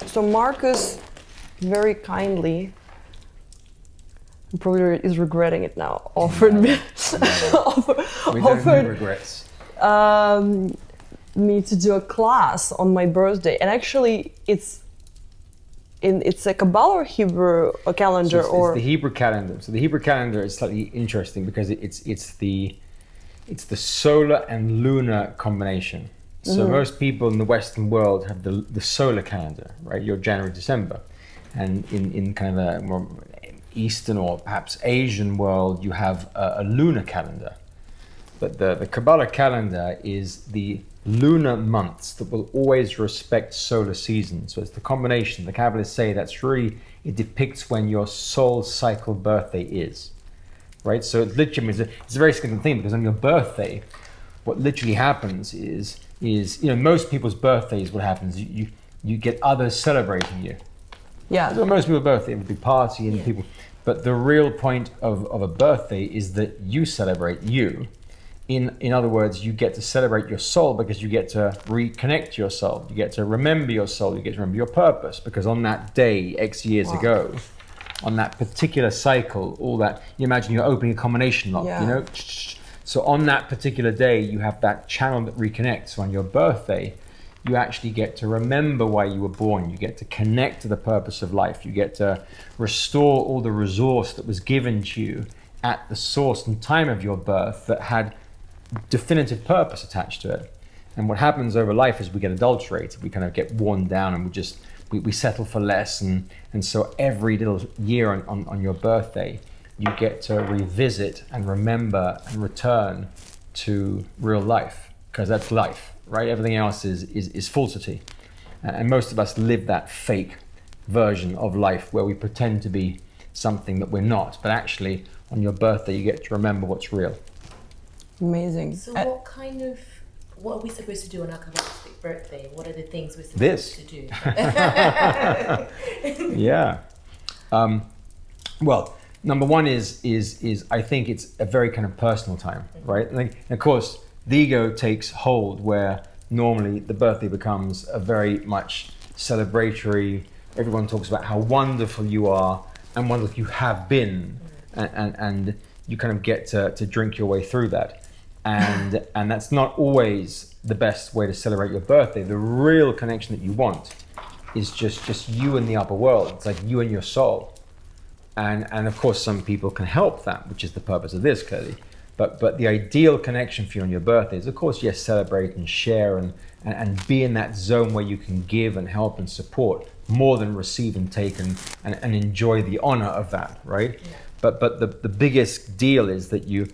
So Marcus very kindly, probably is regretting it now, offered me We don't need regrets. Me to do a class on my birthday, and actually it's a Kabbalah or Hebrew calendar, So it's the Hebrew calendar. So the Hebrew calendar is slightly interesting because it's the solar and lunar combination. So most people in the Western world have the solar calendar, right? Your January, December. And in kind of a more Eastern or perhaps Asian world, you have a lunar calendar. But the Kabbalah calendar is the lunar months that will always respect solar seasons. So it's the combination. The Kabbalists say that's really, it depicts when your soul cycle birthday is, right? So it literally means it's a very significant thing, because on your birthday, what literally happens is most people's birthdays, what happens, you get others celebrating you. Yeah. So most people's birthday, it would be party and people, but the real point of a birthday is that you celebrate you. In other words, you get to celebrate your soul because you get to reconnect to your soul. You get to remember your soul. You get to remember your purpose, because on that day, X years ago, on that particular cycle, all that, you imagine you're opening a combination lock, So on that particular day, you have that channel that reconnects. So on your birthday, you actually get to remember why you were born. You get to connect to the purpose of life. You get to restore all the resource that was given to you at the source and time of your birth that had definitive purpose attached to it. And what happens over life is we get adulterated. We kind of get worn down, and we settle for less. And so every little year on your birthday, you get to revisit and remember and return to real life, because that's life, right? Everything else is falsity. And most of us live that fake version of life where we pretend to be something that we're not. But actually, on your birthday, you get to remember what's real. Amazing. So what are we supposed to do on our Kabbalistic birthday? What are the things we're supposed to do? Yeah. Well, number one is I think it's a very kind of personal time, right? And of course, the ego takes hold where normally the birthday becomes a very much celebratory. Everyone talks about how wonderful you are and wonderful you have been, and you kind of get to drink your way through that. And that's not always the best way to celebrate your birthday. The real connection that you want is just you and the upper world. It's like you and your soul. And of course, some people can help that, which is the purpose of this, clearly. But the ideal connection for you on your birthday is, of course, yes, celebrate and share and be in that zone where you can give and help and support more than receive and take and enjoy the honor of that, right? Yeah. But the biggest deal is that you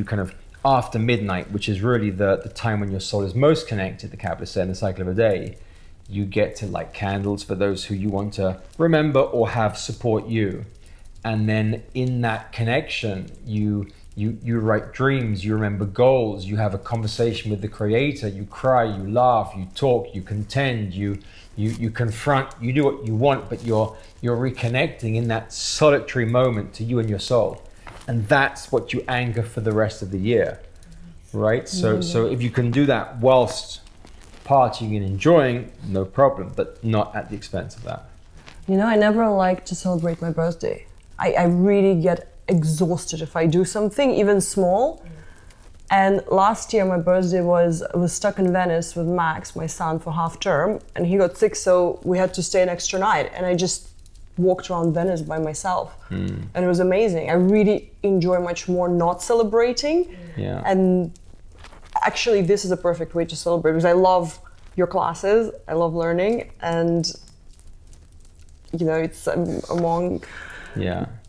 kind of, after midnight, which is really the time when your soul is most connected, the Kabbalists say in the cycle of a day, you get to light candles for those who you want to remember or have support you. And then in that connection, you write dreams, you remember goals, you have a conversation with the Creator, you cry, you laugh, you talk, you contend, you confront, you do what you want, but you're reconnecting in that solitary moment to you and your soul. And that's what you anchor for the rest of the year, right? So if you can do that whilst partying and enjoying, no problem, but not at the expense of that. I never like to celebrate my birthday. I really get exhausted if I do something, even small. And last year my birthday was stuck in Venice with Max, my son, for half term, and he got sick, so we had to stay an extra night. And I just walked around Venice by myself, and it was amazing. I really enjoy much more not celebrating. Yeah. And actually, this is a perfect way to celebrate, because I love your classes, I love learning, and it's among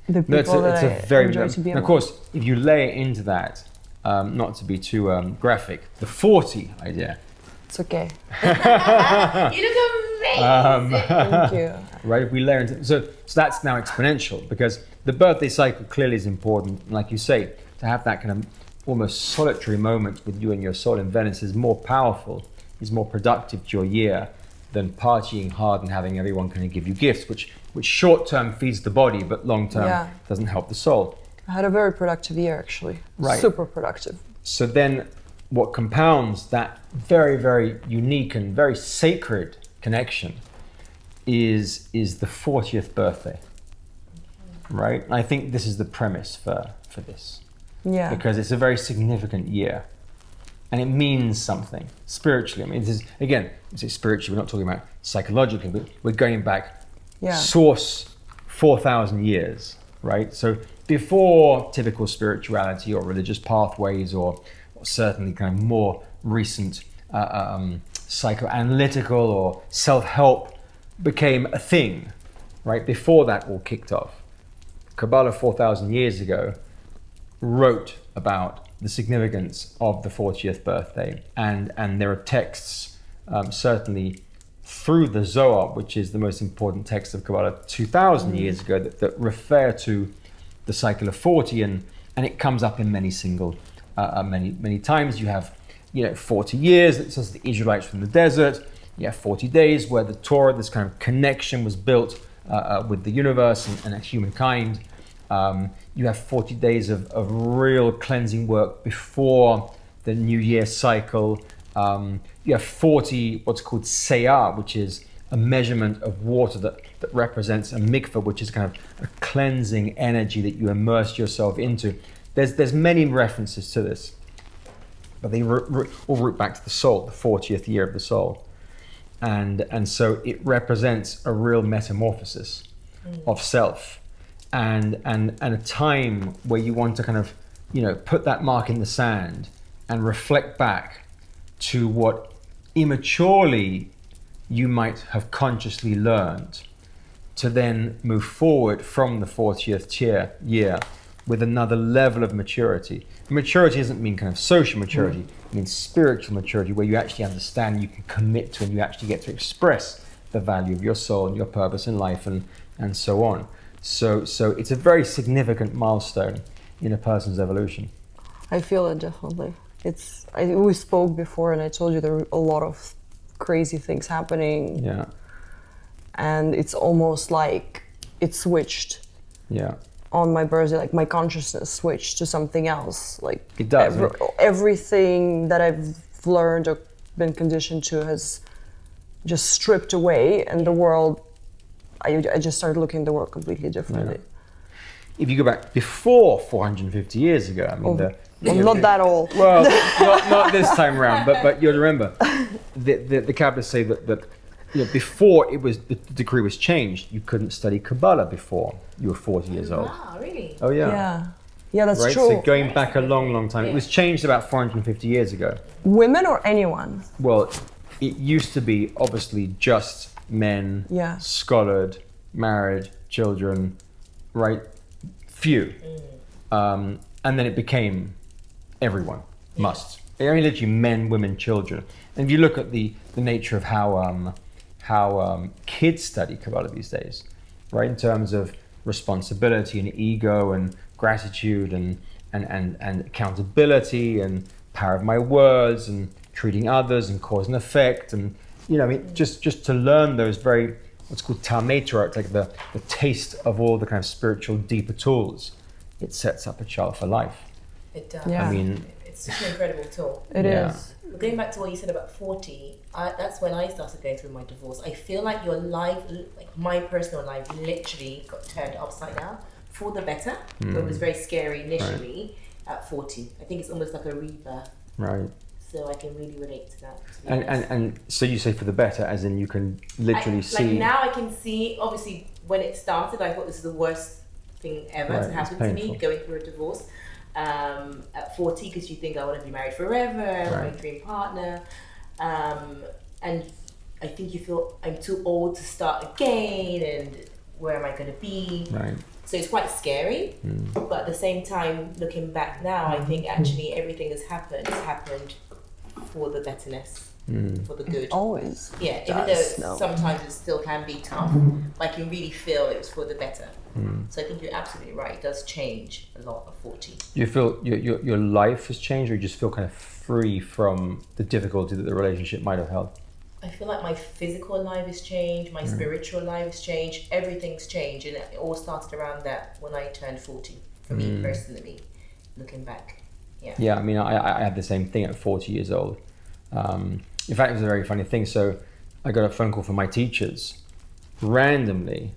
the people that I enjoy to be among. Of course, if you layer into that, not to be too graphic, the 40 idea. It's okay. You look amazing. Thank you. Right, if we layer into so that's now exponential, because the birthday cycle clearly is important. Like you say, to have that kind of almost solitary moment with you and your soul in Venice is more powerful, is more productive to your year than partying hard and having everyone kind of give you gifts, which short term feeds the body, but long term doesn't help the soul. I had a very productive year, actually. Right. Super productive. So then what compounds that very, very unique and very sacred connection is the 40th birthday, right? And I think this is the premise for this, Yeah. because it's a very significant year, and it means something spiritually. I mean, this is, again, we say spiritually, we're not talking about psychologically, but we're going back source 4,000 years, right? So before typical spirituality or religious pathways, or certainly kind of more recent psychoanalytical or self-help became a thing, right? Before that all kicked off, Kabbalah 4,000 years ago wrote about the significance of the 40th birthday, and there are texts, certainly through the Zohar, which is the most important text of Kabbalah 2,000 years ago, that refer to the cycle of 40, and it comes up in many times. You have 40 years that says the Israelites from the desert. You have 40 days where the Torah, this kind of connection, was built with the universe and humankind. You have 40 days of real cleansing work before the New Year cycle. You have 40 what's called Seyah, which is a measurement of water that represents a mikveh, which is kind of a cleansing energy that you immerse yourself into. There's many references to this, but they all root back to the soul, the 40th year of the soul. And so it represents a real metamorphosis of self, and a time where you want to kind of, put that mark in the sand and reflect back to what immaturely you might have consciously learned, to then move forward from the 40th year with another level of maturity. Maturity doesn't mean kind of social maturity, it means spiritual maturity, where you actually understand, you can commit to, and you actually get to express the value of your soul and your purpose in life, and so on. So it's a very significant milestone in a person's evolution. I feel it definitely. We spoke before, and I told you there were a lot of crazy things happening. Yeah. And it's almost like it switched. Yeah. On my birthday, like my consciousness switched to something else. Like it does. Everything that I've learned or been conditioned to has just stripped away, and the world, I just started looking at the world completely differently. Yeah. If you go back before 450 years ago, I mean, I'm not that old. Well, not this time around, but you'll remember, the Kabbalists say that before the decree was changed, you couldn't study Kabbalah before you were 40 years old. Wow, really? Oh yeah. Yeah, that's right? true. So going back a long time, it was changed about 450 years ago. Women or anyone? Well, it used to be obviously just men, scholared, married, children, right? Few. And then it became everyone must. I mean, literally men, women, children. And if you look at the nature of how kids study Kabbalah these days, right? In terms of responsibility and ego and gratitude and accountability and power of my words and treating others and cause and effect, and just to learn those very, what's called Talmei Torah, like the taste of all the kind of spiritual deeper tools, it sets up a child for life. It does. Yeah. I mean, it's such an incredible tool. It is. Going back to what you said about 40, that's when I started going through my divorce. I feel like your life, like my personal life, literally got turned upside down for the better. It was very scary initially at 40. I think it's almost like a rebirth. Right. So I can really relate to that. And so you say for the better, as in you can literally see. Like now I can see, obviously when it started, I thought this is the worst thing ever to happen to me, going through a divorce. At 40, because you think I want to be married forever, my dream partner, and I think you feel I'm too old to start again, and where am I going to be? Right. So it's quite scary, but at the same time, looking back now, I think actually everything has happened for the betterness, for the good. Always. Yeah, even though sometimes it still can be tough, but I can really feel it was for the better. So I think you're absolutely right. It does change a lot at 40. You feel your life has changed, or you just feel kind of free from the difficulty that the relationship might have held? I feel like my physical life has changed, my spiritual life has changed, everything's changed, and it all started around that when I turned 40. For me personally, looking back. Yeah, I mean, I had the same thing at 40 years old. In fact, it was a very funny thing. So I got a phone call from my teachers, randomly,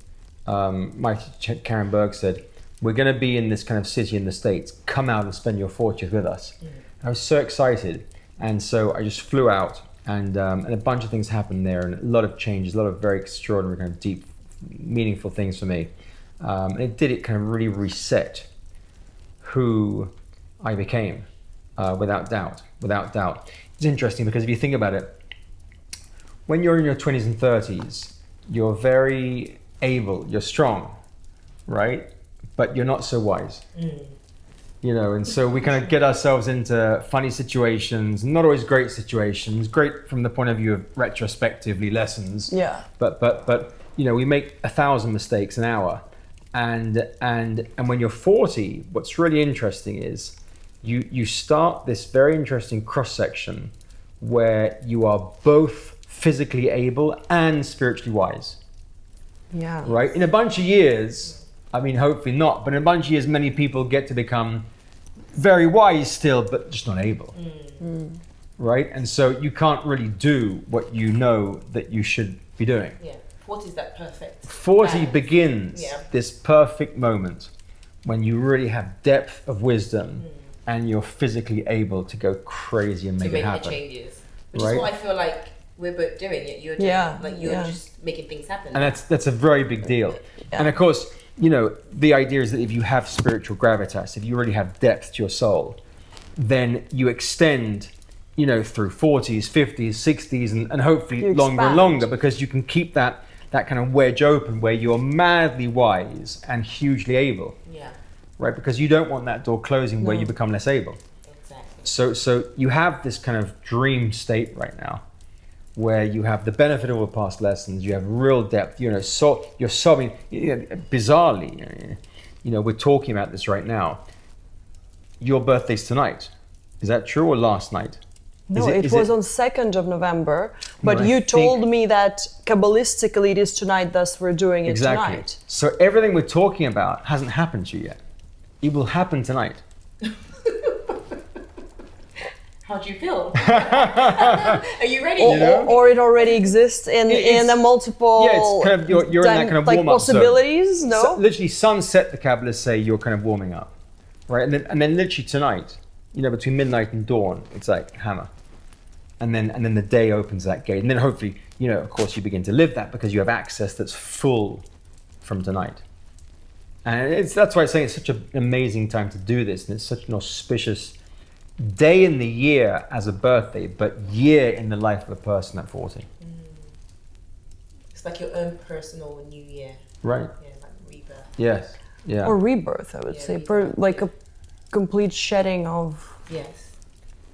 my teacher, Karen Berg, said, we're going to be in this kind of city in the States. Come out and spend your 40th with us. I was so excited. And so I just flew out, and a bunch of things happened there, and a lot of changes, a lot of very extraordinary, kind of deep, meaningful things for me. And it kind of really reset who I became, without doubt. It's interesting because if you think about it, when you're in your 20s and 30s, you're very able, you're strong, right? But you're not so wise. You know, and so we kind of get ourselves into funny situations, not always great situations, great from the point of view of retrospectively lessons. Yeah. But you know, we make 1,000 mistakes an hour. And when you're 40, what's really interesting is you start this very interesting cross-section where you are both physically able and spiritually wise. Yeah. Right? In a bunch of years, I mean, hopefully not, but in a bunch of years, many people get to become very wise still, but just not able. Right? And so you can't really do what you know that you should be doing. Yeah. 40 is that perfect. 40 begins this perfect moment when you really have depth of wisdom and you're physically able to go crazy and make it happen. To make the changes. Which is what I feel like we're both doing. You're doing, like you're just making things happen. And that's a very big deal. Yeah. And of course, you know, the idea is that if you have spiritual gravitas, if you really have depth to your soul, then you extend, you know, through 40s, 50s, 60s, and hopefully longer and longer, because you can keep that kind of wedge open where you're madly wise and hugely able. Yeah. Right? Because you don't want that door closing where you become less able. Exactly. So you have this kind of dream state right now where you have the benefit of all past lessons, you have real depth, you know, so you're sobbing, bizarrely, you know, we're talking about this right now. Your birthday's tonight. Is that true or last night? No, it was on 2nd of November, but you told me that Kabbalistically it is tonight, thus we're doing it tonight. So everything we're talking about hasn't happened to you yet. It will happen tonight. How do you feel? Are you ready? Or it already exists in a multiple. Yeah, it's kind of you're in that kind of like warm-up possibilities. zone. No, so literally, sunset. The Kabbalists say you're kind of warming up, right? And then literally tonight, you know, between midnight and dawn, it's like hammer, and then the day opens that gate, and then hopefully, you know, of course, you begin to live that because you have access that's full from tonight. And that's why I'm saying it's such an amazing time to do this, and it's such an auspicious day in the year as a birthday, but year in the life of a person at 40. It's like your own personal new year. Right. Yeah, like rebirth. Yes. Yeah. Or rebirth, I would say. Like a complete shedding of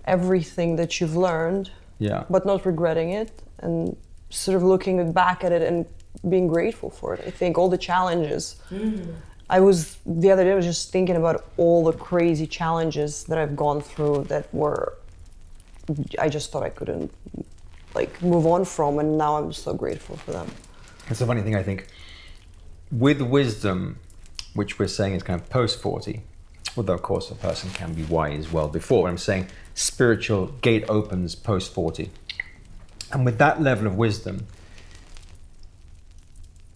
everything that you've learned, but not regretting it, and sort of looking back at it and being grateful for it. I think all the challenges. The other day I was just thinking about all the crazy challenges that I've gone through that I just thought I couldn't like move on from, and now I'm so grateful for them. It's a funny thing, I think. With wisdom, which we're saying is kind of post-40, although of course a person can be wise well before, I'm saying spiritual gate opens post-40. And with that level of wisdom,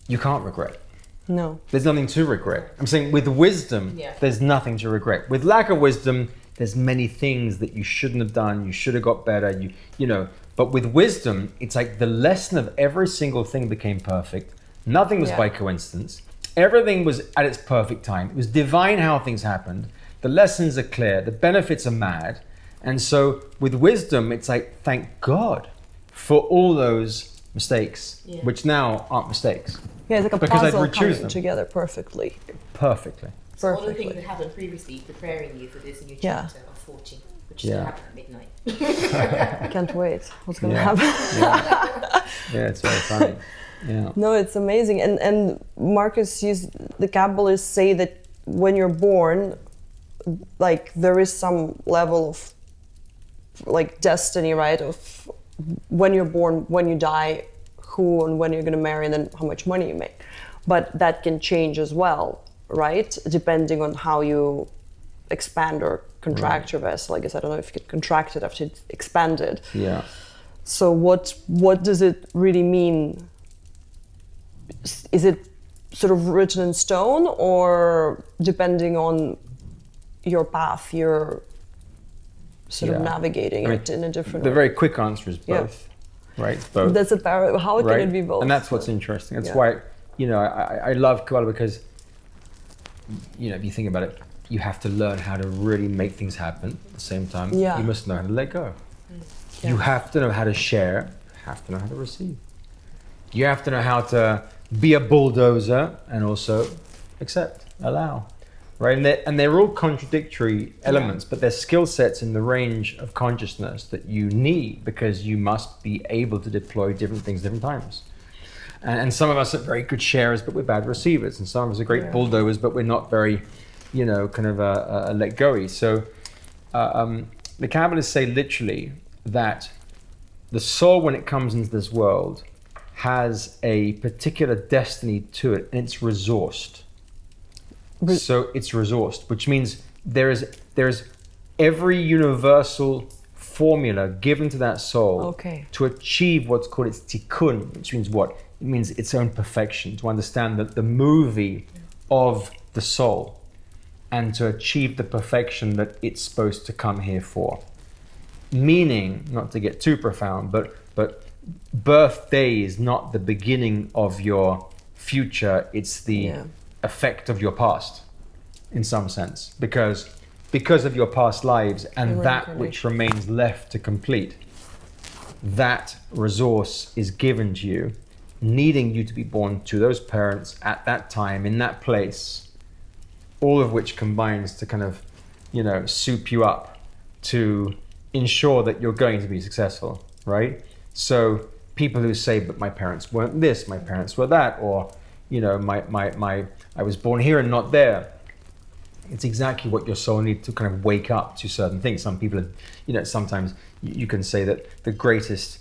you can't regret. No. There's nothing to regret. I'm saying with wisdom, there's nothing to regret. With lack of wisdom, there's many things that you shouldn't have done, you should have got better, you know. But with wisdom, it's like the lesson of every single thing became perfect. Nothing was by coincidence. Everything was at its perfect time. It was divine how things happened. The lessons are clear, the benefits are mad. And so with wisdom, it's like, thank God for all those mistakes, which now aren't mistakes. Yeah, it's like a puzzle coming together perfectly. Perfectly. So all the things that happened previously preparing you for this new chapter of 40, which is going to happen at midnight. I can't wait. What's going to happen? Yeah, it's very funny. Yeah. No, it's amazing. And Marcus, the Kabbalists say that when you're born, like there is some level of like destiny, right? Of when you're born, when you die, who and when you're going to marry, and then how much money you make. But that can change as well, right? Depending on how you expand or contract your vessel. I guess I don't know if you get contracted after it's expanded. Yeah. So what does it really mean is it sort of written in stone, or depending on your path, you're sort of navigating it in a different way? The very quick answer is both, right? It's both. That's how can it be both? And that's what's interesting. That's why, I love Kabbalah, because, if you think about it, you have to learn how to really make things happen. At the same time, you must know how to let go. Yeah. You have to know how to share, have to know how to receive. You have to know how to be a bulldozer and also accept, allow. Right, and they're all contradictory elements, but they're skill sets in the range of consciousness that you need, because you must be able to deploy different things different times. And some of us are very good sharers, but we're bad receivers, and some of us are great bulldozers, but we're not very, let go-y. So the Kabbalists say literally that the soul, when it comes into this world, has a particular destiny to it, and it's resourced. So it's resourced, which means there's every universal formula given to that soul to achieve what's called its tikkun, which means what? It means its own perfection, to understand that the movie of the soul, and to achieve the perfection that it's supposed to come here for. Meaning, not to get too profound, but birthday is not the beginning of your future, it's the effect of your past, in some sense, because of your past lives and that which remains left to complete, that resource is given to you, needing you to be born to those parents at that time, in that place, all of which combines to kind of, soup you up to ensure that you're going to be successful, right? So people who say, but my parents weren't this, my parents were that, or I was born here and not there. It's exactly what your soul needs to kind of wake up to certain things. Some people are, sometimes you can say that the greatest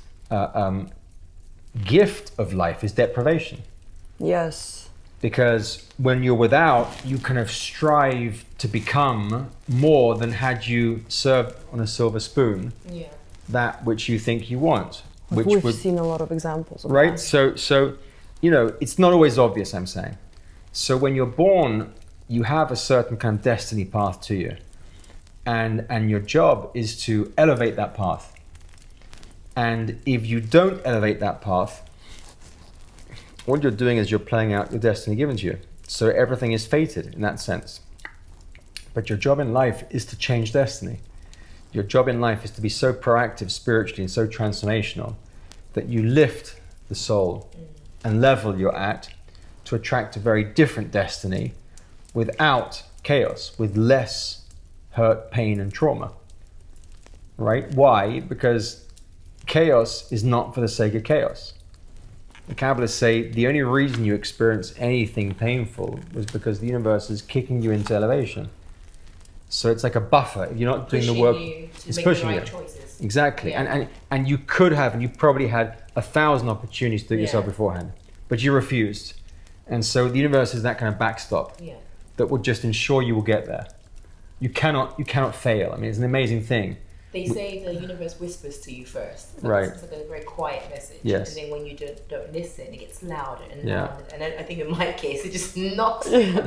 gift of life is deprivation. Yes. Because when you're without, you kind of strive to become more than had you served on a silver spoon that which you think you want. We've seen a lot of examples of that. So, it's not always obvious, I'm saying. So when you're born, you have a certain kind of destiny path to you. And your job is to elevate that path. And if you don't elevate that path, what you're doing is you're playing out your destiny given to you. So everything is fated in that sense. But your job in life is to change destiny. Your job in life is to be so proactive spiritually and so transformational that you lift the soul and level you're at to attract a very different destiny without chaos, with less hurt, pain, and trauma. Right? Why? Because chaos is not for the sake of chaos. The Kabbalists say the only reason you experience anything painful is because the universe is kicking you into elevation. So it's like a buffer. If you're not doing the work, it's pushing you. Choices. Exactly. Yeah. And you could have, and you probably had 1,000 opportunities to do it yourself beforehand, but you refused. And so the universe is that kind of backstop that will just ensure you will get there. You cannot fail. I mean, it's an amazing thing. They say the universe whispers to you first. Right. It's like a very quiet message. Yes. And then when you don't listen, it gets louder and louder. And then I think in my case, it just knocks you.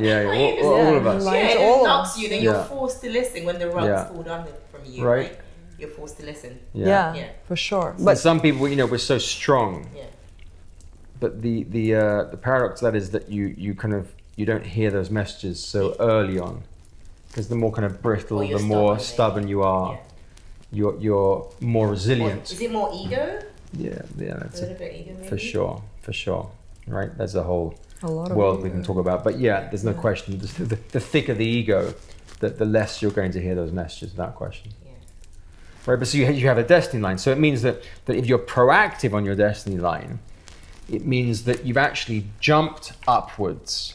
All of us. It knocks you. Then you're forced to listen when the rug's pulled under from you. Right. You're forced to listen. Yeah, for sure. But some people, we're so strong. Yeah. But the paradox of that is that you don't hear those messages so early on, because the more kind of brittle, the more stubborn you are. You're more resilient. Is it more ego? Yeah, that's a little bit ego, maybe? For sure. Right, there's a whole world we can talk about. But there's no question. The thicker the ego, the less you're going to hear those messages, without question. Yeah. Right, but so you have a destiny line. So it means that if you're proactive on your destiny line, it means that you've actually jumped upwards,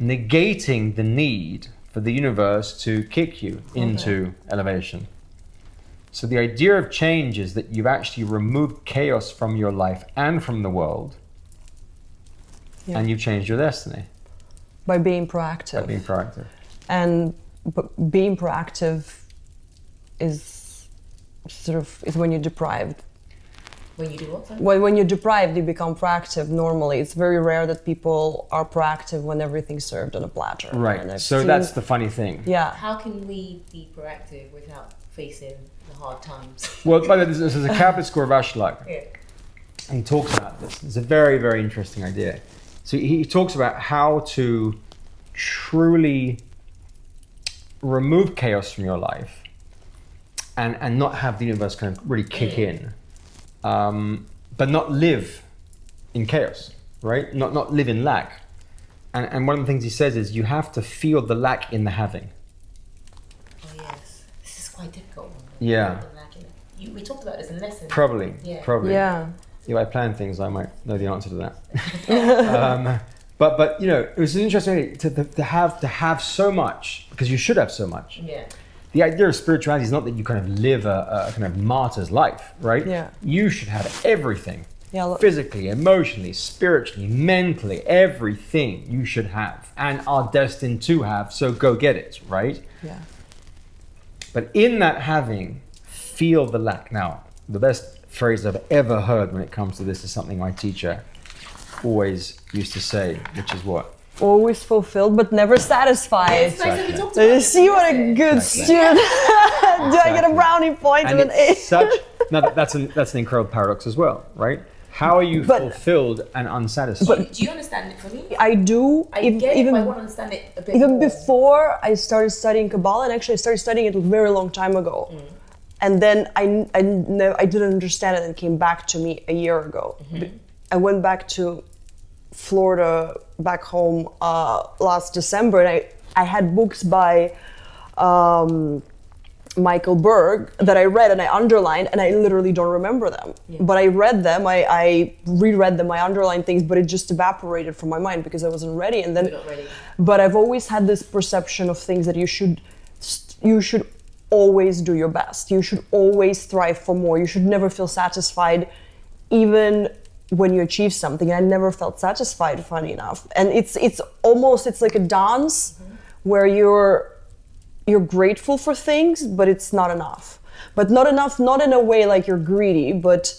negating the need for the universe to kick you into elevation. So the idea of change is that you've actually removed chaos from your life and from the world, and you've changed your destiny. By being proactive. And being proactive is when you're deprived. When you do what? Sorry? When you're deprived, you become proactive normally. It's very rare that people are proactive when everything's served on a platter. Right. So that's the funny thing. Yeah. How can we be proactive without facing the hard times? Well, by the way, this is a Kabbalah school of Ashlag. Yeah. And he talks about this. It's a very, very interesting idea. So he talks about how to truly remove chaos from your life and not have the universe kind of really kick in. But not live in chaos, right? Not live in lack. And one of the things he says is you have to feel the lack in the having. Oh yes, this is quite difficult. Yeah. We talked about this in lessons. Probably. Yeah. If I plan things, I might know the answer to that. But you know, it was interesting to have so much, because you should have so much. Yeah. The idea of spirituality is not that you kind of live a kind of martyr's life, right? Yeah. You should have everything. Yeah. Physically, emotionally, spiritually, mentally, everything you should have and are destined to have, so go get it, right? Yeah. But in that having, feel the lack. Now, the best phrase I've ever heard when it comes to this is something my teacher always used to say, which is what? Always fulfilled, but never satisfied. Yes, exactly. We talked So about you this see in what a lessons. good student. Do I get a brownie point And and an A? it's such, no, that's an incredible paradox as well, right? How are you fulfilled and unsatisfied? Do you understand it for me? I do. I get it, but I want to understand it a bit even more. before I started studying Kabbalah, and actually I started studying it a very long time ago. And then I didn't understand it, and it came back to me a year ago. I went back to Florida, back home last December, and I had books by Michael Berg that I read and I underlined, and I literally don't remember them. Yeah. But I read them, I reread them, I underlined things, but it just evaporated from my mind because I wasn't ready. And then, You're not ready. but I've always had this perception of things that you should always do your best. You should always strive for more. You should never feel satisfied, even when you achieve something. I never felt satisfied, funny enough. And it's like a dance where you're grateful for things, but it's not enough. But not enough, not in a way like you're greedy, but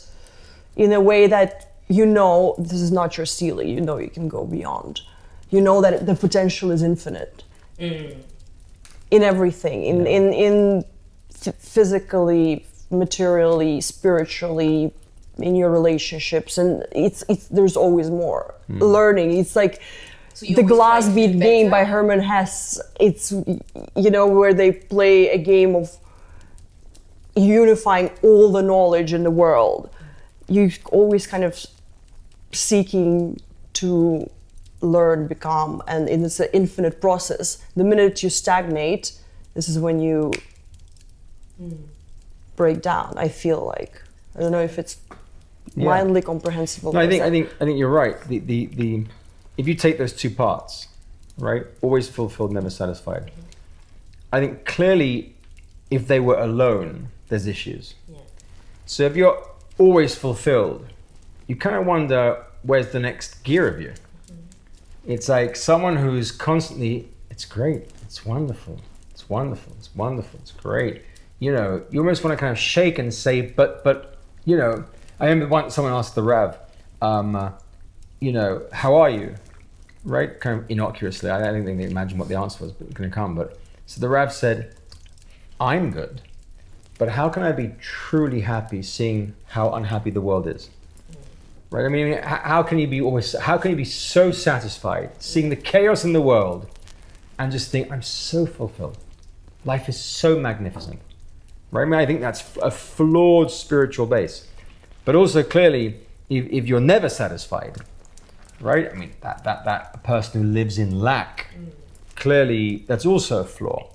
in a way that you know this is not your ceiling. You know you can go beyond. You know that the potential is infinite. In everything, in physically, materially, spiritually, in your relationships, and it's there's always more. Learning, it's like the glass bead game by Herman Hesse. It's, you know, where they play a game of unifying all the knowledge in the world. You always kind of seeking to learn, become, and it's an infinite process. The minute you stagnate, this is when you break down. I feel like, I don't know if it's mildly comprehensible. No, I think you're right. The if you take those two parts, right, always fulfilled, never satisfied. I think clearly, if they were alone, there's issues. Yeah. So if you're always fulfilled, you kind of wonder where's the next gear of you. It's like someone who's constantly, it's great, it's wonderful, it's wonderful, it's wonderful, it's great. You know, you almost want to kind of shake and say, but you know, I remember once someone asked the Rav, you know, how are you? Right? Kind of innocuously. I don't think they imagined what the answer was going to come. But so the Rav said, I'm good, but how can I be truly happy seeing how unhappy the world is? Right? I mean, how can you be so satisfied seeing the chaos in the world and just think, I'm so fulfilled. Life is so magnificent. Right? I mean, I think that's a flawed spiritual base. But also clearly, if you're never satisfied, right? I mean, that person who lives in lack, clearly that's also a flaw,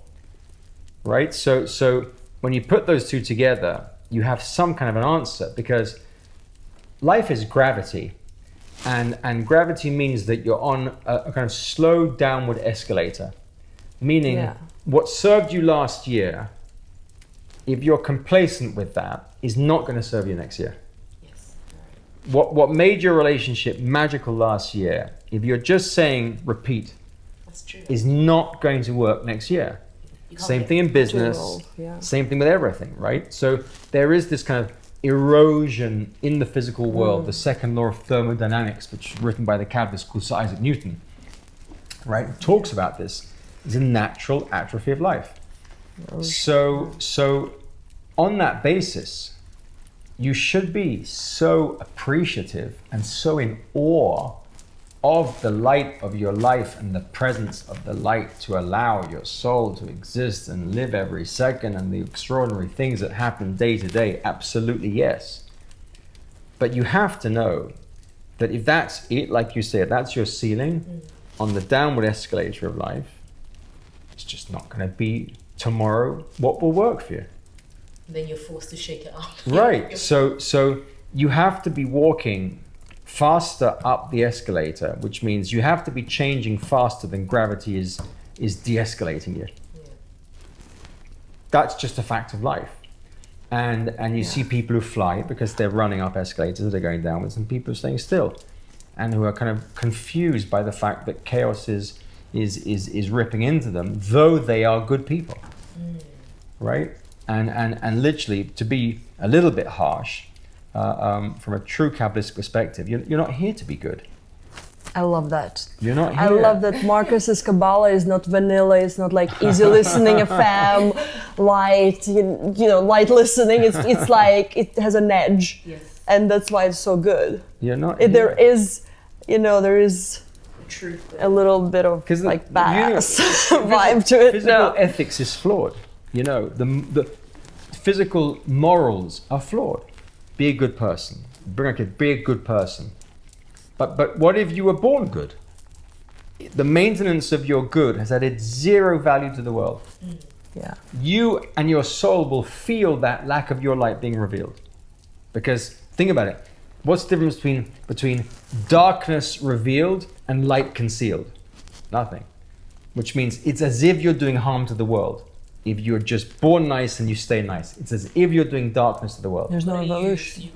right? So when you put those two together, you have some kind of an answer, because life is gravity, and gravity means that you're on a kind of slow downward escalator, meaning what served you last year, if you're complacent with that, is not going to serve you next year. What made your relationship magical last year, if you're just saying repeat, That's true. is not going to work next year. Same thing in business, same thing with everything, right? So there is this kind of erosion in the physical world, the second law of thermodynamics, which is written by the Kabbalist called Sir Isaac Newton, right? It talks about this. It's a natural atrophy of life. So on that basis, you should be so appreciative and so in awe of the light of your life and the presence of the light to allow your soul to exist and live every second and the extraordinary things that happen day to day. Absolutely, yes. But you have to know that if that's it, like you said, that's your ceiling on the downward escalator of life, it's just not going to be tomorrow what will work for you. Then you're forced to shake it up. Right. So you have to be walking faster up the escalator, which means you have to be changing faster than gravity is de-escalating you. Yeah. That's just a fact of life. And you see people who fly because they're running up escalators and they're going downwards, and people are staying still and who are kind of confused by the fact that chaos is ripping into them, though they are good people. Right? And literally, to be a little bit harsh, from a true Kabbalistic perspective, you're not here to be good. I love that. You're not here. I love that Marcus's Kabbalah is not vanilla. It's not like easy listening FM, light, light listening. It's like it has an edge, yes. And that's why it's so good. You're not. There is truth. A little bit of like badass vibe to it. Physical ethics is flawed. The physical morals are flawed. Be a good person. Be a good person. But what if you were born good? The maintenance of your good has added zero value to the world. Yeah. You and your soul will feel that lack of your light being revealed. Because think about it. What's the difference between darkness revealed and light concealed? Nothing. Which means it's as if you're doing harm to the world. If you're just born nice and you stay nice, it's as if you're doing darkness to the world. There's no evolution.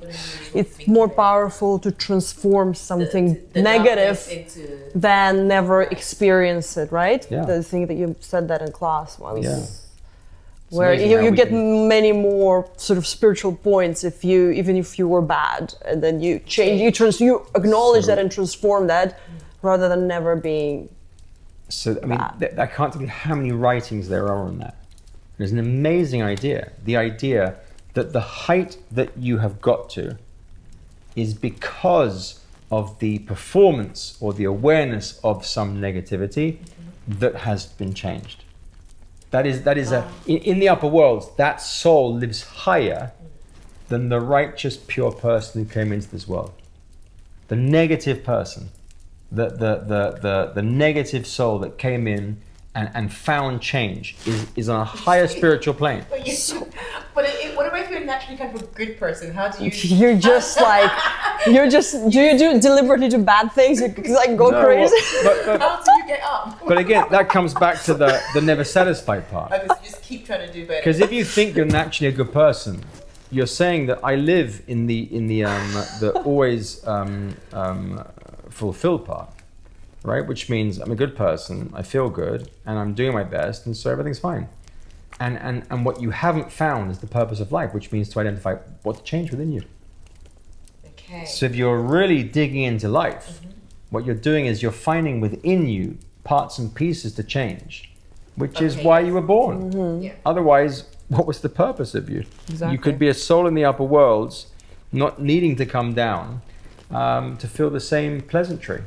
It's more powerful to transform something negative than never experience it, right? Yeah. The thing that you said that in class once. Yeah. Where you get many more sort of spiritual points even if you were bad, and then you change, you acknowledge that and transform that, rather than never being. So I mean, I can't tell you how many writings there are on that. There's an amazing idea. The idea that the height that you have got to is because of the performance or the awareness of some negativity that has been changed. That is in the upper worlds, that soul lives higher than the righteous, pure person who came into this world. The negative person, the negative soul that came in and found change is on a higher spiritual plane. But what about if you're naturally kind of a good person? How do you? You're just like, do you deliberately do bad things? You like go crazy? How do you get up? But again, that comes back to the never satisfied part. Okay, so just keep trying to do better. Because if you think you're naturally a good person, you're saying that I live in the always fulfilled part. Right, which means I'm a good person, I feel good, and I'm doing my best, and so everything's fine. And what you haven't found is the purpose of life, which means to identify what's changed within you. Okay. So if you're really digging into life, what you're doing is you're finding within you parts and pieces to change, which is why you were born. Yeah. Otherwise, what was the purpose of you? Exactly. You could be a soul in the upper worlds, not needing to come down to feel the same pleasantry.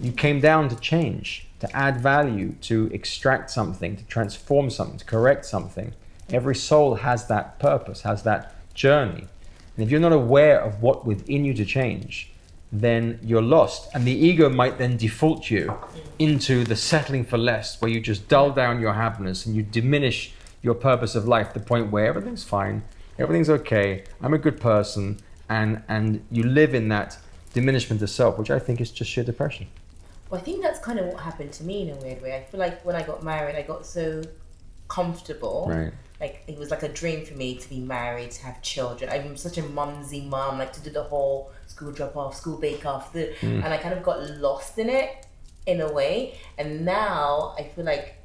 You came down to change, to add value, to extract something, to transform something, to correct something. Every soul has that purpose, has that journey. And if you're not aware of what within you to change, then you're lost. And the ego might then default you into the settling for less, where you just dull down your happiness and you diminish your purpose of life to the point where everything's fine, everything's okay, I'm a good person, and you live in that diminishment of self, which I think is just sheer depression. Well, I think that's kind of what happened to me in a weird way. I feel like when I got married, I got so comfortable. Right. Like it was like a dream for me to be married, to have children. I'm such a mumsy mum, like to do the whole school drop off, school bake off, and I kind of got lost in it in a way. And now I feel like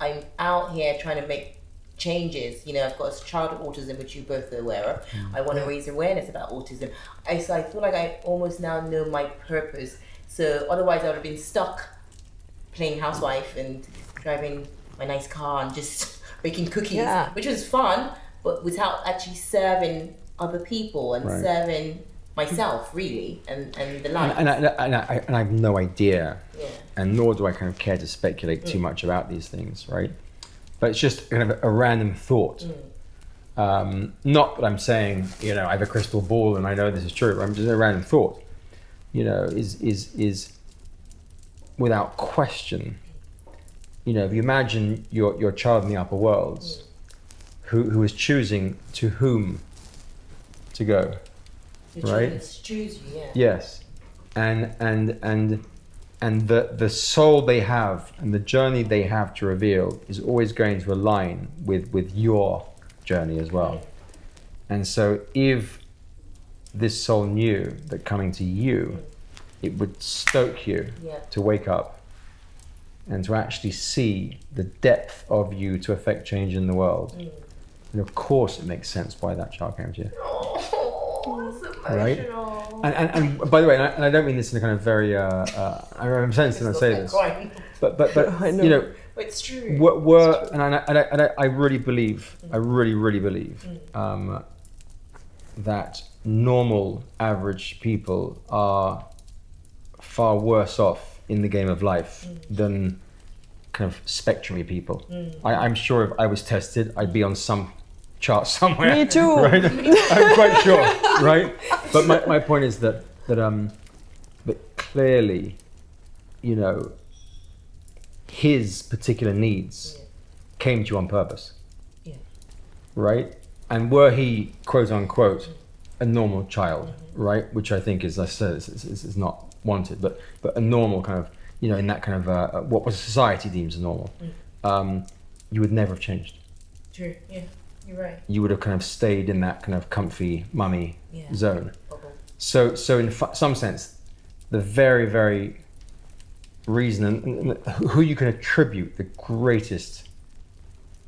I'm out here trying to make changes. You know, I've got a child with autism, which you both are aware of. I want to raise awareness about autism. So I feel like I almost now know my purpose. So otherwise I would have been stuck playing housewife and driving my nice car and just baking cookies, which was fun, but without actually serving other people and serving myself, really, and the life. And I have no idea, and nor do I kind of care to speculate too much about these things, right? But it's just kind of a random thought. Not that I'm saying, you know, I have a crystal ball and I know this is true. I'm just a random thought. You know, is without question. You know, if you imagine your child in the upper worlds, who is choosing to whom to go, right? Choose you, Yes, and the soul they have and the journey they have to reveal is always going to align with your journey as well. And so if this soul knew that coming to you, it would stoke you to wake up and to actually see the depth of you to affect change in the world. And of course it makes sense why that child came to you. Oh, that's emotional. Right? And by the way, and I don't mean this in a kind of very, I'm sensitive when I say this, but I know. you know, it's true. And I really believe, I really believe that normal, average people are far worse off in the game of life than kind of spectrumy people. I'm sure if I was tested, I'd be on some chart somewhere. Me too. Right? I'm quite sure, right? But my point is that clearly, you know, his particular needs came to you on purpose, right? And were he, quote unquote, a normal child, right? Which I think is, I said, is not wanted, but a normal kind of, you know, in that kind of what society deems as normal, you would never have changed. True. Yeah, you're right. You would have kind of stayed in that kind of comfy mummy zone. So in some sense, the very, very reason and who you can attribute the greatest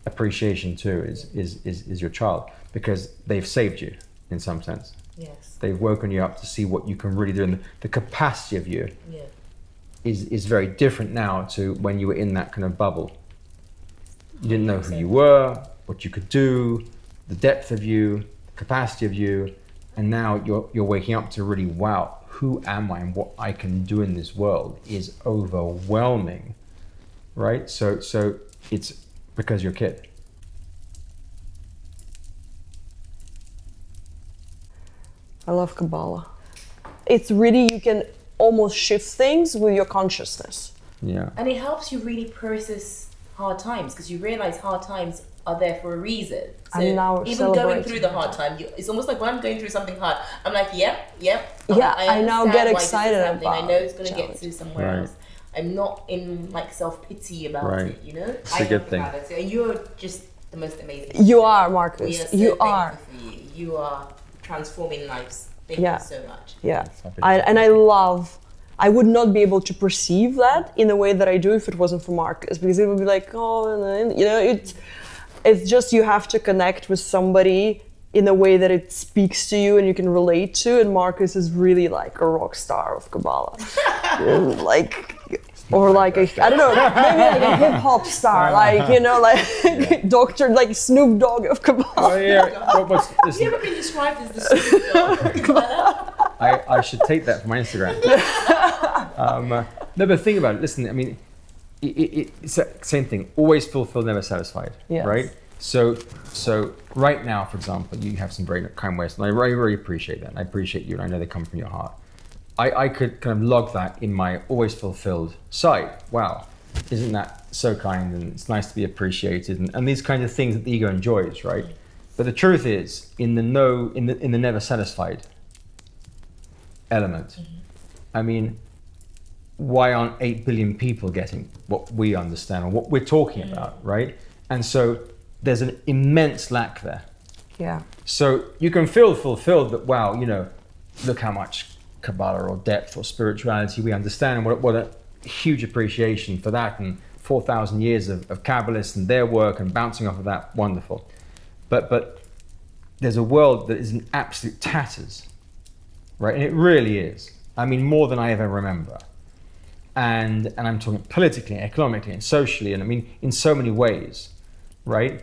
appreciation to is your child, because they've saved you in some sense. Yes. They've woken you up to see what you can really do, and the capacity of you is very different now to when you were in that kind of bubble. You didn't know who you were, what you could do, the depth of you, the capacity of you, and now you're waking up to really, wow, who am I and what I can do in this world is overwhelming, right? So it's because you're a kid. I love Kabbalah. It's really, you can almost shift things with your consciousness. Yeah. And it helps you really process hard times, because you realize hard times are there for a reason. So I'm now even going through the hard time, it's almost like when I'm going through something hard, I'm like, yep. I now get excited about I know it's going to get to somewhere Right. else. I'm not in like self-pity about it, you know? It's a good thing. And you're just the most amazing. You are, We Marcus. are so You are. thankful for you. You are transforming lives. Thank you so much. Yeah. I would not be able to perceive that in the way that I do if it wasn't for Marcus, because it would be like, oh, you know, it's just, you have to connect with somebody in a way that it speaks to you and you can relate to, and Marcus is really like a rock star of Kabbalah. Like, or like I don't know, maybe like a hip hop star, like, you know, like Dr. like Snoop Dogg of Kabbalah. Oh, yeah. Have you ever been described as the Snoop Dogg of Kabbalah? I should take that for my Instagram. No, but think about it. Listen, I mean, it's the same thing. Always fulfilled, never satisfied. Yes. Right? So right now, for example, you have some very kind words, and I really appreciate that. I appreciate you, and I know they come from your heart. I could kind of log that in my always fulfilled side. Wow, isn't that so kind? And it's nice to be appreciated, and these kinds of things that the ego enjoys, right? But the truth is, in the never satisfied element, I mean, why aren't 8 billion people getting what we understand or what we're talking about, right? And so there's an immense lack there. Yeah. So you can feel fulfilled that, wow, you know, look how much Kabbalah or depth or spirituality we understand, and what a huge appreciation for that, and 4,000 years of Kabbalists and their work and bouncing off of that, wonderful. But there's a world that is in absolute tatters, right? And it really is. I mean, more than I ever remember. And I'm talking politically, economically, and socially, and I mean, in so many ways, right?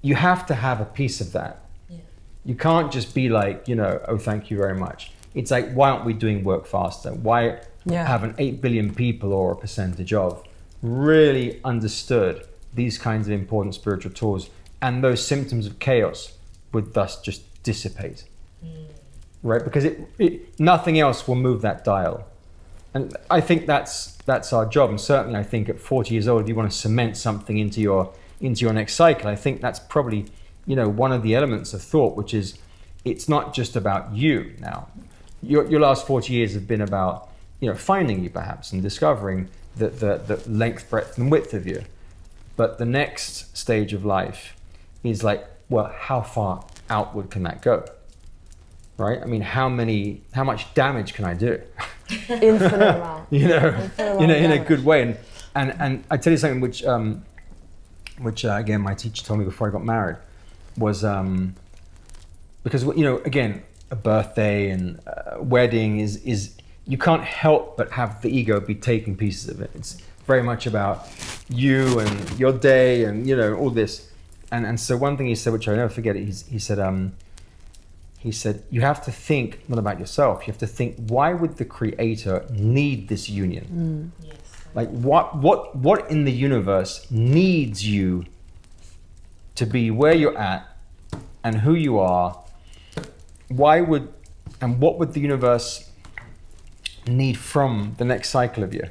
You have to have a piece of that. Yeah. You can't just be like, oh, thank you very much. It's like, why aren't we doing work faster? Why haven't 8 billion people, or a percentage of, really understood these kinds of important spiritual tools, and those symptoms of chaos would thus just dissipate, right? Because nothing else will move that dial. And I think that's our job. And certainly I think at 40 years old, if you want to cement something into your next cycle, I think that's probably, one of the elements of thought, which is, it's not just about you now. Your last 40 years have been about, finding you perhaps and discovering the length, breadth and width of you. But the next stage of life is like, well, how far outward can that go? Right? I mean, how much damage can I do? Infinite amount. In a good way. And I tell you something which again, my teacher told me before I got married, was because, again, a birthday and a wedding is you can't help but have the ego be taking pieces of it. It's very much about you and your day and, all this. And so one thing he said, which I'll never forget, he said, you have to think not about yourself. You have to think, why would the Creator need this union? Yes. Like what in the universe needs you to be where you're at and who you are? What would the universe need from the next cycle of you?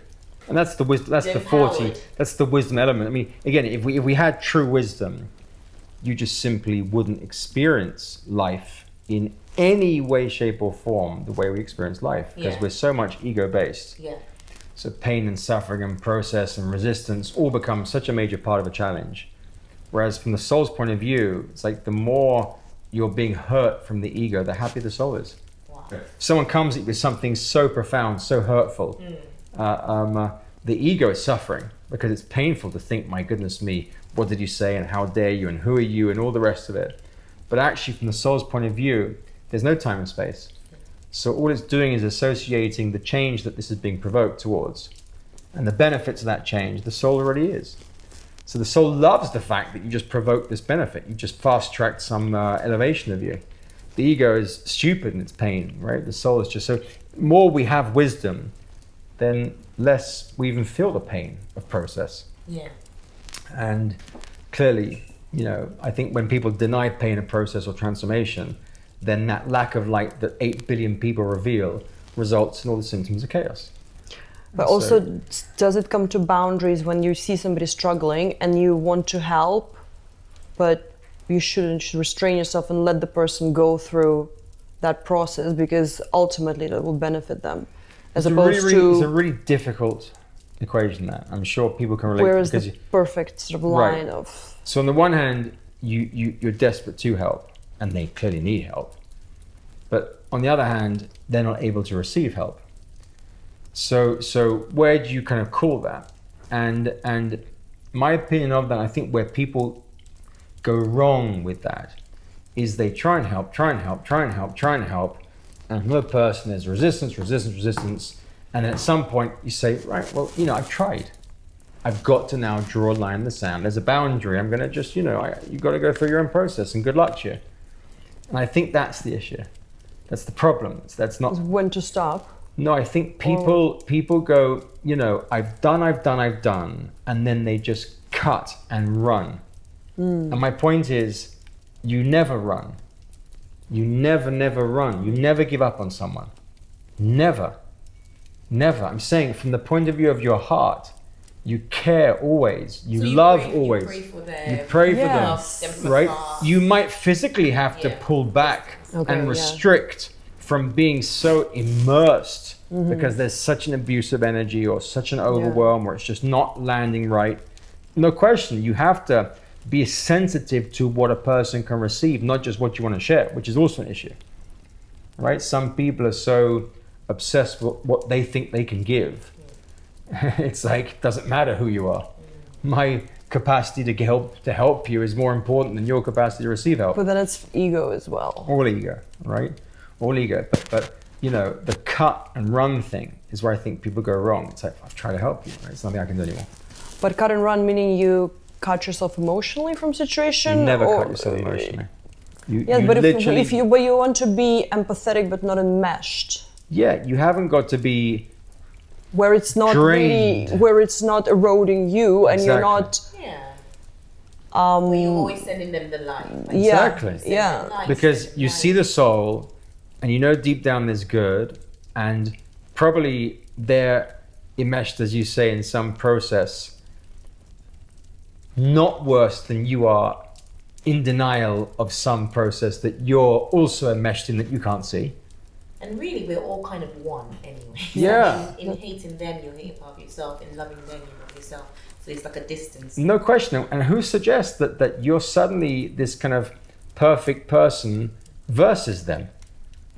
And that's the wisdom. That's the 40. That's the wisdom element. I mean, again, if we had true wisdom, you just simply wouldn't experience life in any way, shape, or form the way we experience life, because we're so much ego-based. Yeah. So pain and suffering and process and resistance all become such a major part of a challenge. Whereas from the soul's point of view, it's like the more you're being hurt from the ego, the happier the soul is. Wow. Someone comes at you with something so profound, so hurtful. The ego is suffering because it's painful to think, my goodness me, what did you say and how dare you and who are you and all the rest of it. But actually from the soul's point of view, there's no time and space. So all it's doing is associating the change that this is being provoked towards. And the benefits of that change, the soul already is. So the soul loves the fact that you just provoked this benefit. You just fast-tracked some elevation of you. The ego is stupid in its pain, right? The soul is just so... More we have wisdom, then less we even feel the pain of process. Yeah. And clearly, I think when people deny pain of process or transformation, then that lack of light that 8 billion people reveal results in all the symptoms of chaos. But also, does it come to boundaries when you see somebody struggling and you want to help, but you should restrain yourself and let the person go through that process, because ultimately that will benefit them, as opposed to... It's a really difficult equation, that. I'm sure people can relate. Where is the perfect sort of line of... So on the one hand, you're desperate to help, and they clearly need help. But on the other hand, they're not able to receive help. So where do you kind of call that? And my opinion of that, I think where people go wrong with that is they try and help, and another person is resistance, and then at some point you say, right, well, I've tried. I've got to now draw a line in the sand. There's a boundary. I'm going to just, you've got to go through your own process, and good luck to you. And I think that's the issue. That's the problem. That's not... When to stop. No, I think people go, I've done, and then they just cut and run. And my point is, you never run. You never run. You never give up on someone. Never. I'm saying from the point of view of your heart, you care always. You love always. You pray for them. You pray for them, right? You might physically have to pull back and restrict from being so immersed because there's such an abusive energy or such an overwhelm or it's just not landing right. No question, you have to be sensitive to what a person can receive, not just what you want to share, which is also an issue, right? Some people are so obsessed with what they think they can give. It's like, doesn't matter who you are. My capacity to help you is more important than your capacity to receive help. But then it's ego as well. All ego, right? All ego. But you know, the cut and run thing is where I think people go wrong. It's like, I've tried to help you, right? It's nothing I can do anymore. But cut and run meaning you cut yourself emotionally from situation? You never cut yourself emotionally. Yeah, you but literally, if you want to be empathetic but not enmeshed. Yeah, you haven't got to be where it's not drained. really, where it's not eroding you, and you're not. You're always sending them the light. Exactly. Yeah. Because you see the soul, and you know deep down there's good, and probably they're enmeshed, as you say, in some process, not worse than you are, in denial of some process that you're also enmeshed in that you can't see. And really, we're all kind of one anyway. Yeah. In hating them, you'll hate a part of yourself. In loving them, you love yourself. So it's like a distance. No question. And who suggests that you're suddenly this kind of perfect person versus them?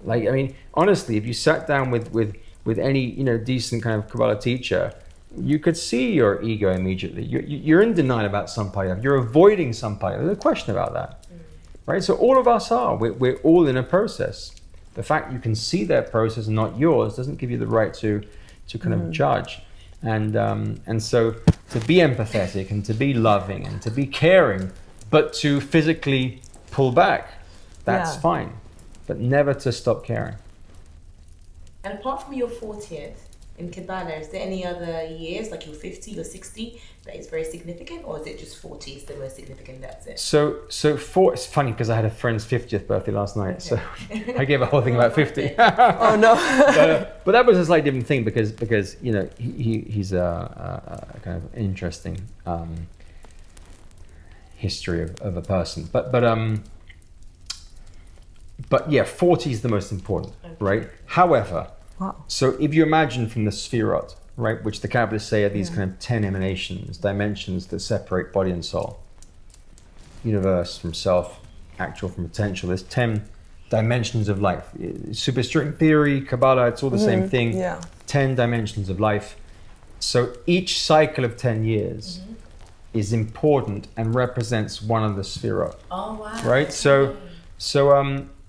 Like, I mean, honestly, if you sat down with any, you know, decent kind of Kabbalah teacher, you could see your ego immediately. You're in denial about some part of it. You're avoiding some part of it. There's no question about that. Right? So all of us are. We're all in a process. The fact you can see their process and not yours doesn't give you the right to kind of judge. And so to be empathetic and to be loving and to be caring, but to physically pull back, that's fine. But never to stop caring. And apart from your 40th in Kabbalah, is there any other years, like your 50 or 60, that is very significant, or is it just 40 is the most significant? That's it. So it's funny because I had a friend's 50th birthday last night, so I gave a whole thing about 50. Oh no! But that was a slightly different thing because you know he's a kind of interesting history of a person. But yeah, 40 is the most important, right? However, so if you imagine from the Sphirot, right, which the Kabbalists say are these kind of 10 emanations, dimensions that separate body and soul, universe from self, actual from potential, there's 10 dimensions of life. Superstring theory, Kabbalah, it's all the same thing. 10 dimensions of life. So each cycle of 10 years is important and represents one of the Sphirot. Oh, wow. Right? So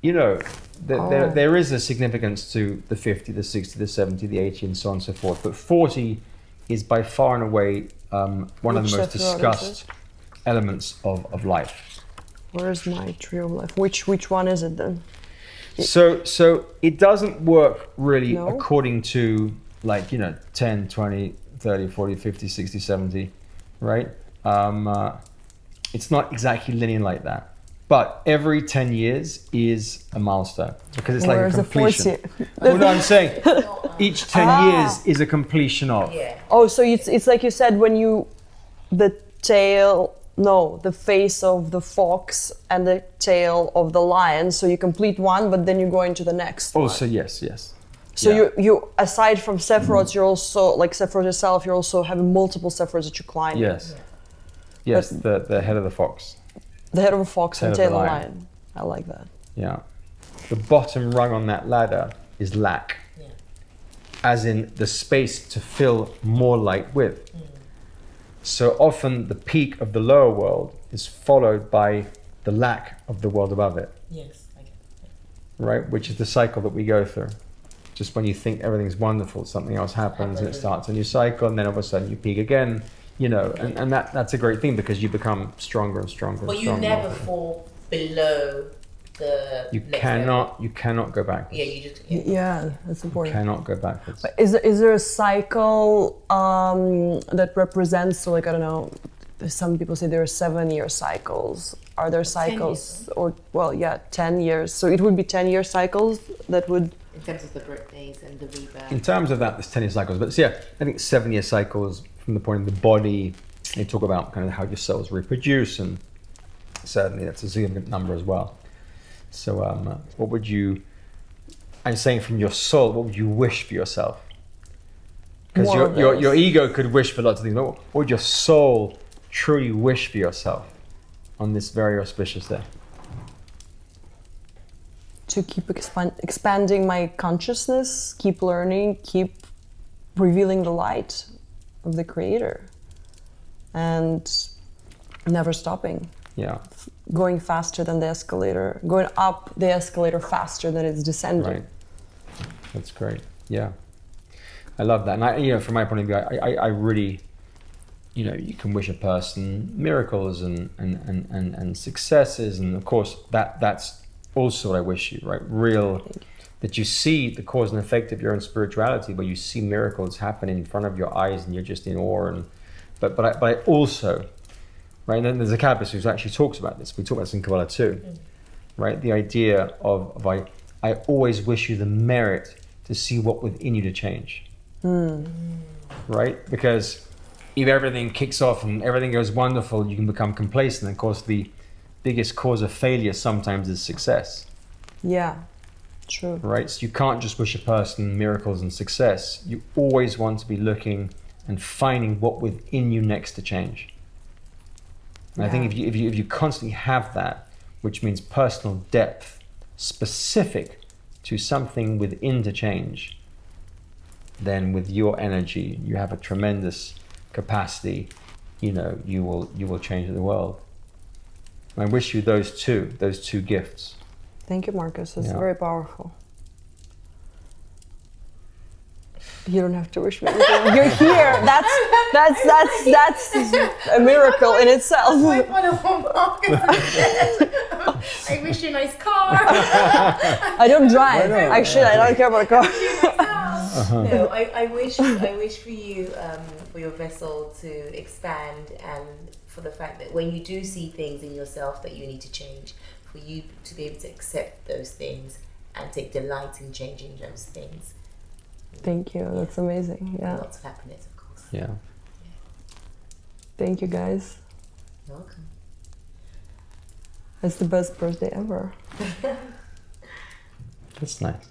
you know, there is a significance to the 50, the 60, the 70, the 80, and so on and so forth. But 40 is by far and away one of the most discussed elements of life. Where's my tree of life? Which one is it then? So it doesn't work really according to, like, you know, 10, 20, 30, 40, 50, 60, 70, right? It's not exactly linear like that. But every 10 years is a milestone because it's like a completion. Well, no, I'm saying each 10 years is a completion of. Yeah. Oh, so it's like you said when the face of the fox and the tail of the lion. So you complete one, but then you go into the next one. Also, yes. So you aside from Sephiroth, you're also, like Sephiroth yourself, you're also having multiple Sephiroths that you climb. Yes. Yes, the head of the fox. The head of a fox and tail of a lion. I like that. Yeah. The bottom rung on that ladder is lack. Yeah. As in the space to fill more light with. So often the peak of the lower world is followed by the lack of the world above it. Yes, I get it. Right? Which is the cycle that we go through. Just when you think everything's wonderful, something else happens and it starts a new cycle, and then all of a sudden you peak again. You know, and that's a great thing because you become stronger and stronger. But you never fall below the. You cannot go backwards. Yeah, you just. Yeah, that's important. You cannot go backwards. But is there a cycle that represents? So, like, I don't know. Some people say there are 7-year cycles. Are there cycles 10 years? So it would be 10-year cycles that would. In terms of the birthdays and the rebirth. In terms of that, there's 10-year cycles. But yeah, I think 7-year cycles. From the point of the body, they talk about kind of how your cells reproduce, and certainly that's a significant number as well. So what would you, I'm saying from your soul, what would you wish for yourself? Because your ego could wish for lots of things, but what would your soul truly wish for yourself on this very auspicious day? To keep expanding my consciousness, keep learning, keep revealing the light. of the Creator, and never stopping. Yeah. Going faster than the escalator, going up the escalator faster than it's descending. Right. That's great. Yeah. I love that. And I, from my point of view, I really, you can wish a person miracles and successes. And of course, that's also what I wish you, right? That you see the cause and effect of your own spirituality, where you see miracles happen in front of your eyes and you're just in awe. But I also, right, and then there's a Kabbalist who actually talks about this. We talk about this in Kabbalah too, right? The idea of I always wish you the merit to see what within you to change, right? Because if everything kicks off and everything goes wonderful, you can become complacent. Of course, the biggest cause of failure sometimes is success. Yeah, true. Right? So you can't just wish a person miracles and success. You always want to be looking and finding what within you next to change. And I think if you constantly have that, which means personal depth, specific to something within to change, then with your energy, you have a tremendous capacity. You will change the world. And I wish you those two gifts. Thank you, Marcus. It's very powerful. You don't have to wish me anything. You're here. That's a miracle in itself. I wish you a nice car. I don't drive. Actually, I don't care about a car. No, I wish for you, for your vessel to expand, and for the fact that when you do see things in yourself that you need to change, for you to be able to accept those things and take delight in changing those things. Thank you. That's amazing. Yeah. Lots of happiness, of course. Yeah. Thank you, guys. You're welcome. It's the best birthday ever. That's nice.